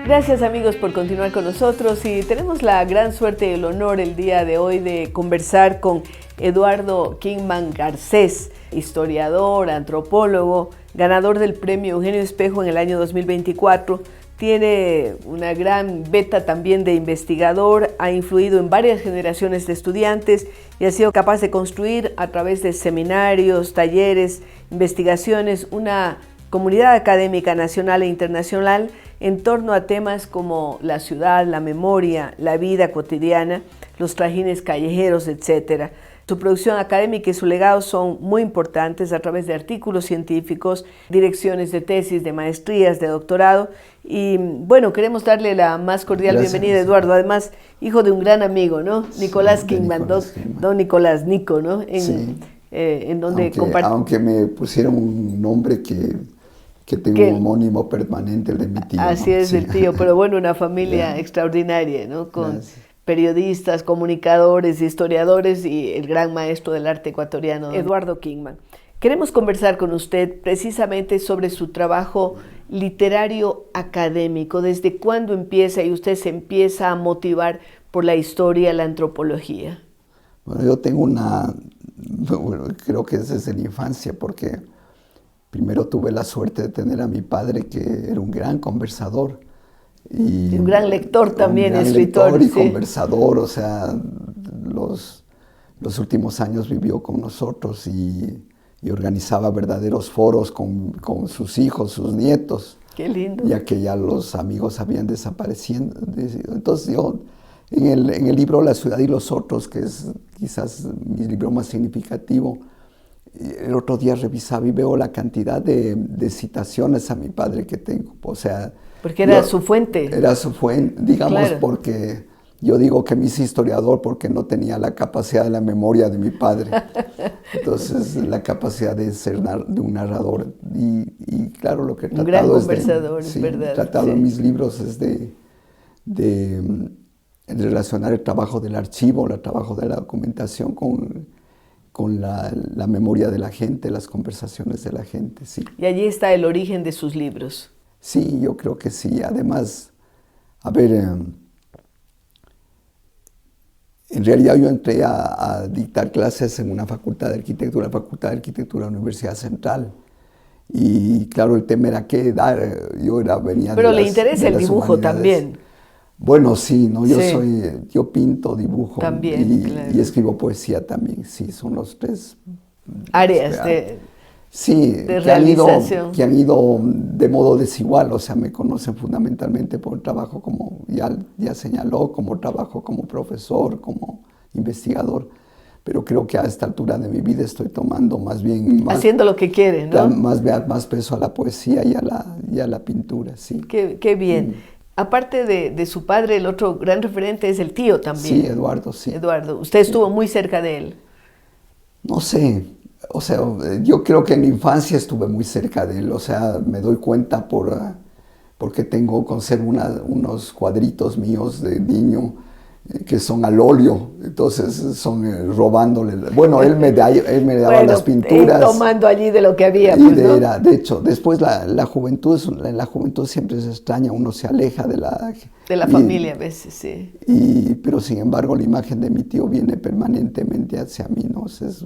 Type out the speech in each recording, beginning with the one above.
Gracias amigos por continuar con nosotros y tenemos la gran suerte y el honor el día de hoy de conversar con Eduardo Kingman Garcés, historiador, antropólogo, ganador del premio Eugenio Espejo en el año 2024. Tiene una gran beta también de investigador, ha influido en varias generaciones de estudiantes y ha sido capaz de construir a través de seminarios, talleres, investigaciones, una comunidad académica nacional e internacional en torno a temas como la ciudad, la memoria, la vida cotidiana, los trajines callejeros, etc. Su producción académica y su legado son muy importantes a través de artículos científicos, direcciones de tesis, de maestrías, de doctorado. Y bueno, queremos darle la más cordial bienvenida a Eduardo, además hijo de un gran amigo, ¿no? Sí, Nicolás Kingman, don Nicolás, Nico, ¿no? En donde aunque me pusieron un nombre que tengo un homónimo permanente, el de mi tío. Así es, el tío, pero bueno, una familia extraordinaria, ¿no? Con periodistas, comunicadores, historiadores y el gran maestro del arte ecuatoriano, Eduardo Kingman. Queremos conversar con usted precisamente sobre su trabajo literario académico. ¿Desde cuándo empieza y usted se empieza a motivar por la historia, la antropología? Bueno, yo tengo creo que es desde la infancia, porque primero tuve la suerte de tener a mi padre, que era un gran conversador. Y un gran lector también, un gran escritor. Lector y conversador, o sea, los últimos años vivió con nosotros y organizaba verdaderos foros con sus hijos, sus nietos. Qué lindo. Ya que ya los amigos habían desaparecido. Entonces yo, en el libro La ciudad y los otros, que es quizás mi libro más significativo, el otro día revisaba y veo la cantidad de citaciones a mi padre que tengo. O sea, porque era su fuente. Era su fuente, digamos, claro. Porque yo digo que me hice historiador porque no tenía la capacidad de la memoria de mi padre. Entonces, la capacidad de ser de un narrador. Y claro, lo que he tratado un gran conversador, es verdad. He tratado en mis libros es de relacionar el trabajo del archivo, el trabajo de la documentación con la memoria de la gente, las conversaciones de la gente, sí. Y allí está el origen de sus libros. Sí, yo creo que sí. Además, a ver, en realidad yo entré a dictar clases en una facultad de arquitectura, de la Universidad Central. Y claro, el tema era qué dar. Venía Pero le interesa el dibujo también. Bueno, sí, ¿no? Yo pinto, dibujo también, claro. Y escribo poesía también, sí, son los tres áreas de realización. Que han ido de modo desigual, o sea, me conocen fundamentalmente por el trabajo, como ya señaló, como trabajo como profesor, como investigador, pero creo que a esta altura de mi vida estoy tomando más bien... haciendo lo que quiere, ¿no? Más peso a la poesía y a la pintura, sí. Qué bien. Aparte de su padre, el otro gran referente es el tío también. Sí, Eduardo, sí. Eduardo, usted estuvo muy cerca de él. No sé, o sea, yo creo que en la infancia estuve muy cerca de él, o sea, me doy cuenta porque conservo unos cuadritos míos de niño que son al óleo, entonces son robándole. Bueno, él me daba las pinturas. Tomando allí de lo que había. Pues, ¿no? De hecho, después la juventud siempre se extraña, uno se aleja de la familia a veces, sí. Pero sin embargo la imagen de mi tío viene permanentemente hacia mí, ¿no? Es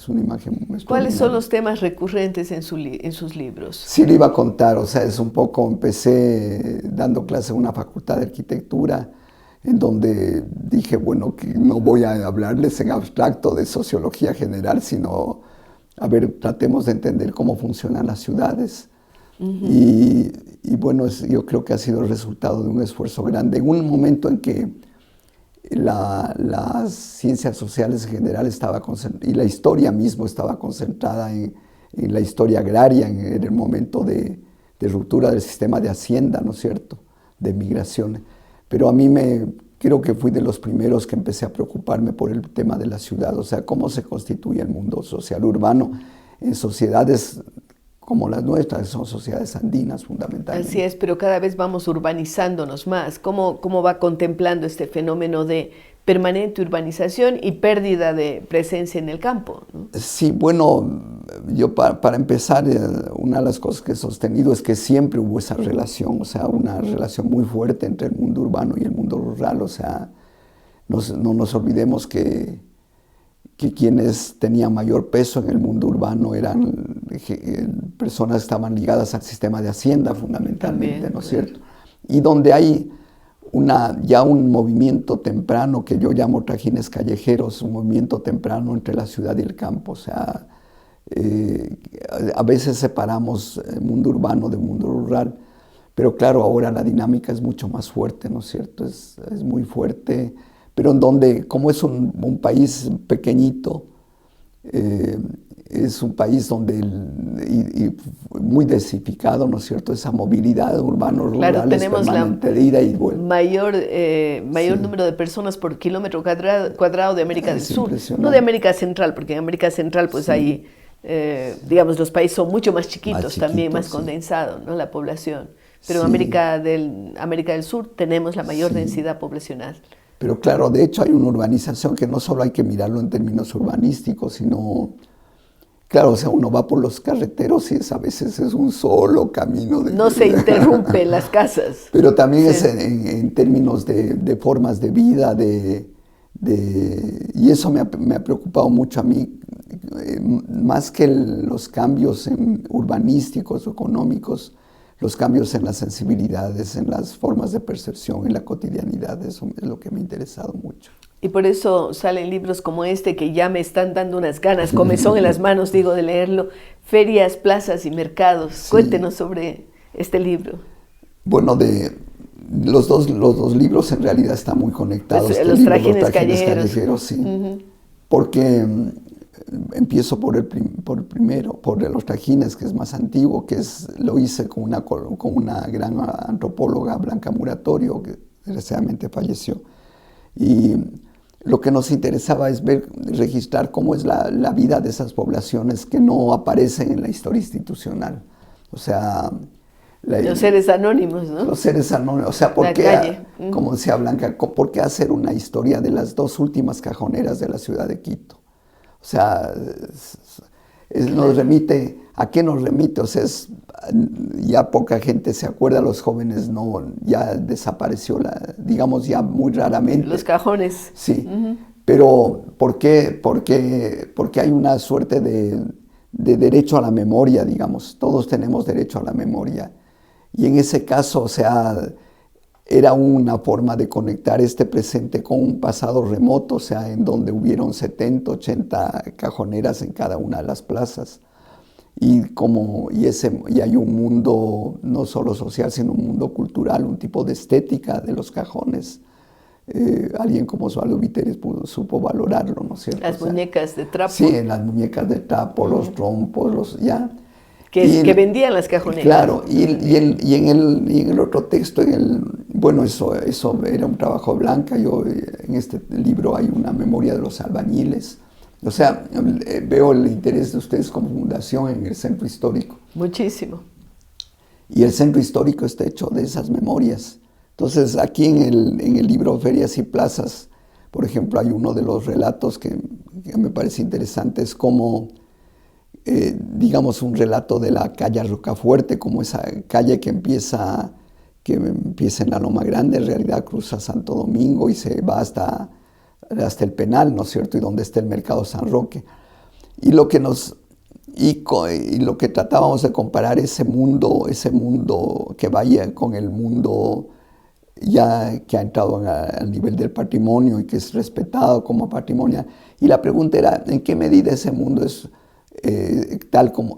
una imagen muy... ¿Cuáles son los temas recurrentes en sus libros? Sí, le iba a contar, o sea, empecé dando clase en una facultad de arquitectura, en donde dije, bueno, que no voy a hablarles en abstracto de sociología general, sino, a ver, tratemos de entender cómo funcionan las ciudades. Y bueno, yo creo que ha sido el resultado de un esfuerzo grande. En un momento en que las ciencias sociales en general y la historia mismo estaba concentrada en la historia agraria, en el momento de ruptura del sistema de hacienda, ¿no es cierto?, de migración. Pero a mí creo que fui de los primeros que empecé a preocuparme por el tema de la ciudad, o sea, cómo se constituye el mundo social urbano en sociedades como las nuestras, que son sociedades andinas fundamentalmente. Así es, pero cada vez vamos urbanizándonos más. ¿Cómo va contemplando este fenómeno de permanente urbanización y pérdida de presencia en el campo, ¿no? Sí, bueno, yo para empezar, una de las cosas que he sostenido es que siempre hubo esa relación, o sea, una relación muy fuerte entre el mundo urbano y el mundo rural, o sea, no nos olvidemos que quienes tenían mayor peso en el mundo urbano eran personas que estaban ligadas al sistema de hacienda fundamentalmente, También, ¿no es cierto? Y donde hay ya un movimiento temprano que yo llamo trajines callejeros, un movimiento temprano entre la ciudad y el campo. O sea, a veces separamos el mundo urbano del mundo rural, pero claro, ahora la dinámica es mucho más fuerte, ¿no es cierto? Es muy fuerte, pero en donde, como es un país pequeñito, es un país donde y muy densificado, ¿no es cierto? Esa movilidad urbano-rural es permanente de ida y vuelta. Mayor Sí. número de personas por kilómetro cuadrado de América del Sur, Impresionante. no de América Central, porque en América Central pues Sí. hay, digamos, los países son mucho más chiquitos, también más sí. condensado, ¿no? La población. Pero en Sí. América del Sur tenemos la mayor Sí. densidad poblacional. Pero claro, de hecho hay una urbanización que no solo hay que mirarlo en términos urbanísticos, sino, claro, o sea, uno va por los carreteros y a veces es un solo camino. No se interrumpen las casas. Pero también Sí. es en términos de formas de vida, y eso me ha preocupado mucho a mí, más que los cambios urbanísticos o económicos, los cambios en las sensibilidades, en las formas de percepción, en la cotidianidad. Eso es lo que me ha interesado mucho. Y por eso salen libros como este que ya me están dando unas ganas, comezón en las manos, digo, de leerlo. Ferias, plazas y mercados. Sí. Cuéntenos sobre este libro. Bueno, los dos libros en realidad están muy conectados. Pues, Este los libro, trajines callejeros. sí. Porque empiezo por el primero, por los trajines, que es más antiguo, lo hice con una gran antropóloga, Blanca Muratorio, que desgraciadamente falleció. Y lo que nos interesaba es registrar cómo es la vida de esas poblaciones que no aparecen en la historia institucional. O sea, Los seres anónimos, ¿no? los seres anónimos. O sea, ¿por La qué, calle. como decía Blanca, por qué hacer una historia de las dos últimas cajoneras de la ciudad de Quito? O sea, nos remite, ¿a qué nos remite? O sea, ya poca gente se acuerda, los jóvenes no, ya desapareció, digamos, ya muy raramente. Los cajones. Sí, pero ¿por qué? Porque hay una suerte de derecho a la memoria, digamos. Todos tenemos derecho a la memoria. Y en ese caso, o sea, era una forma de conectar este presente con un pasado remoto, o sea, en donde hubieron 70, 80 cajoneras en cada una de las plazas. Y hay un mundo no solo social, sino un mundo cultural, un tipo de estética de los cajones. Alguien como Osvaldo Viteris supo valorarlo, ¿no es cierto? Las muñecas de trapo. Sí, las muñecas de trapo, los trompos, Que vendían las cajoneras. Claro, y en el otro texto, bueno, eso era un trabajo de Blanca. En este libro hay una memoria de los albañiles. O sea, veo el interés de ustedes como fundación en el centro histórico. Muchísimo. Y el centro histórico está hecho de esas memorias. Entonces, aquí en el libro Ferias y Plazas, por ejemplo, hay uno de los relatos que me parece interesante, es como, digamos, un relato de la calle Rocafuerte, como esa calle que empieza en la Loma Grande, en realidad cruza Santo Domingo y se va hasta el Penal, ¿no es cierto?, y donde está el Mercado San Roque. Y lo que tratábamos de comparar ese mundo que vaya con el mundo ya que ha entrado al nivel del patrimonio y que es respetado como patrimonio. Y la pregunta era, ¿en qué medida ese mundo es tal como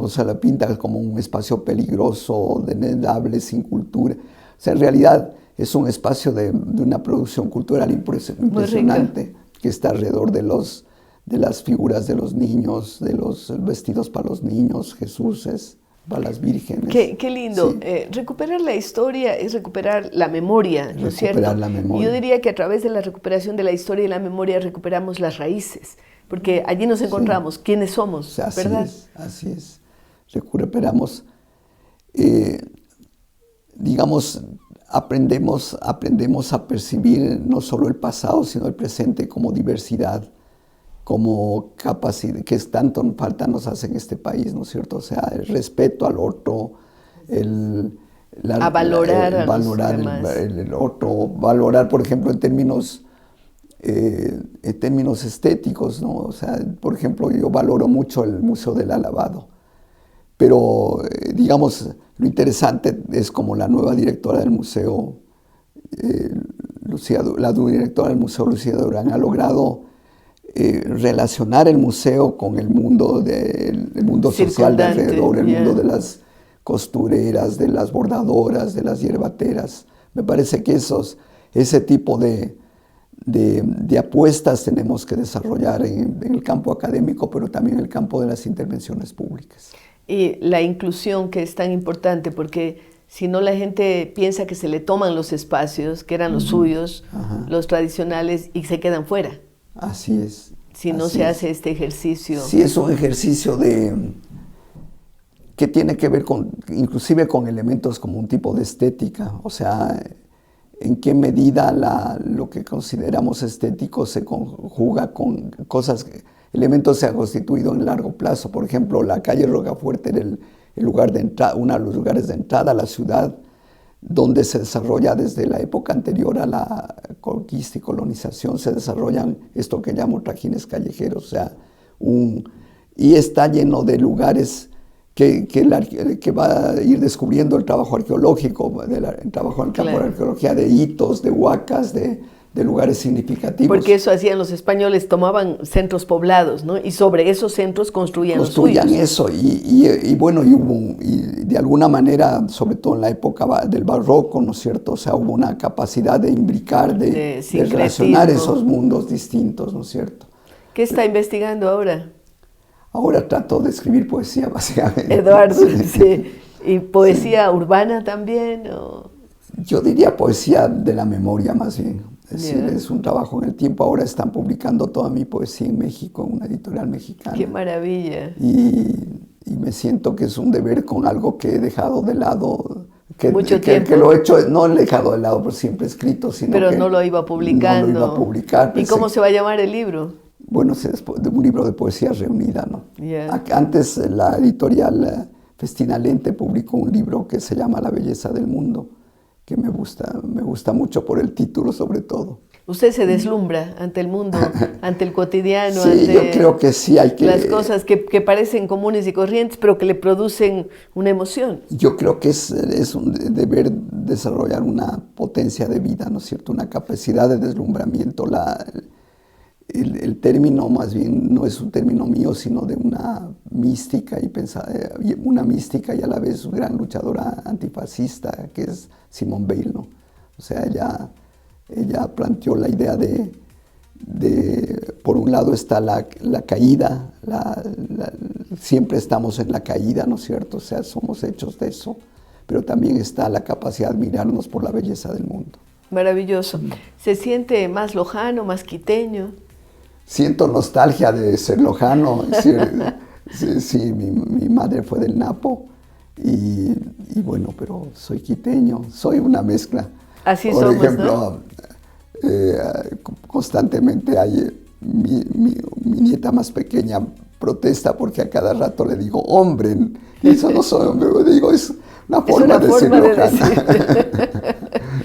se lo pinta, como un espacio peligroso, denegable, sin cultura? O sea, en realidad es un espacio de una producción cultural impresionante que está alrededor de las figuras de los niños, de los vestidos para los niños, Jesuses, para las vírgenes. Qué lindo. Sí. Recuperar la historia es recuperar la memoria, ¿no es cierto? Recuperar la memoria. Y yo diría que a través de la recuperación de la historia y la memoria recuperamos las raíces, porque allí nos encontramos quiénes somos, O sea, ¿verdad? Así es. recuperamos, digamos, aprendemos a percibir no solo el pasado, sino el presente como diversidad, como capacidad, que tanto falta nos hace en este país, ¿no es cierto? O sea, el respeto al otro, valorar el otro, valorar, por ejemplo, en términos estéticos, ¿no? O sea, por ejemplo, yo valoro mucho el Museo del Alabado, pero, digamos, lo interesante es como la nueva directora del museo, Lucía Durán, ha logrado relacionar el museo con el mundo social de alrededor, el mundo de las costureras, de las bordadoras, de las hierbateras. Me parece que ese tipo de apuestas tenemos que desarrollar en el campo académico, pero también en el campo de las intervenciones públicas. Y la inclusión, que es tan importante, porque si no la gente piensa que se le toman los espacios, que eran los suyos, los tradicionales, y se quedan fuera. Así es. Si no se hace este ejercicio. Sí, es un ejercicio que tiene que ver inclusive con elementos como un tipo de estética, o sea, en qué medida lo que consideramos estético se conjuga con elementos que se han constituido en largo plazo. Por ejemplo, la calle Rocafuerte era uno de los lugares de entrada a la ciudad, donde se desarrolla desde la época anterior a la conquista y colonización, se desarrollan esto que llamo trajines callejeros, o sea, y está lleno de lugares que va a ir descubriendo el trabajo arqueológico, el trabajo en el campo de la arqueología, de hitos, de huacas, de lugares significativos. Porque eso hacían los españoles, tomaban centros poblados, ¿no? Y sobre esos centros construían los suyos. Eso, y bueno, y de alguna manera, sobre todo en la época del barroco, ¿no es cierto? O sea, hubo una capacidad de imbricar, de relacionar esos mundos distintos, ¿no es cierto? ¿Qué está investigando ahora? Ahora trato de escribir poesía, básicamente. Eduardo, sí. ¿Y poesía urbana también? ¿O? Yo diría poesía de la memoria, más bien. Es decir, es un trabajo en el tiempo. Ahora están publicando toda mi poesía en México, en una editorial mexicana. ¡Qué maravilla! Y me siento que es un deber con algo que he dejado de lado. Mucho tiempo. Que lo he hecho, no lo he dejado de lado, pero siempre he escrito, sino pero no lo iba publicando. No lo iba a publicar. ¿Y cómo se va a llamar el libro? Bueno, es un libro de poesía reunida, ¿no? Antes la editorial Festina Lente publicó un libro que se llama La belleza del mundo, que me gusta mucho por el título, sobre todo. ¿Usted se deslumbra ante el mundo, ante el cotidiano? Sí, ante yo creo que sí hay que... las cosas que parecen comunes y corrientes, pero que le producen una emoción. Yo creo que es un deber desarrollar una potencia de vida, ¿no es cierto? Una capacidad de deslumbramiento. El término más bien no es un término mío, sino de una mística y a la vez una gran luchadora antifascista, que es Simone Weil, ¿no? O sea, ella planteó la idea de por un lado está la caída, siempre estamos en la caída, ¿no es cierto? O sea, somos hechos de eso, pero también está la capacidad de admirarnos por la belleza del mundo. Maravilloso. ¿Se siente más lojano, más quiteño? Siento nostalgia de ser lojano. Sí, mi madre fue del Napo y bueno, pero soy quiteño, soy una mezcla. Así Por somos, ejemplo, ¿no? Constantemente hay mi nieta más pequeña protesta porque a cada rato le digo hombre, y eso no soy hombre, digo, es una forma de ser lojana.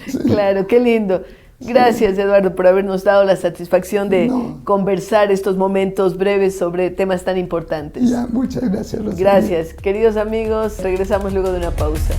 Sí. Claro, qué lindo. Gracias, Eduardo, por habernos dado la satisfacción de conversar estos momentos breves sobre temas tan importantes. Ya, muchas gracias, Rosalía. Gracias. Queridos amigos, regresamos luego de una pausa.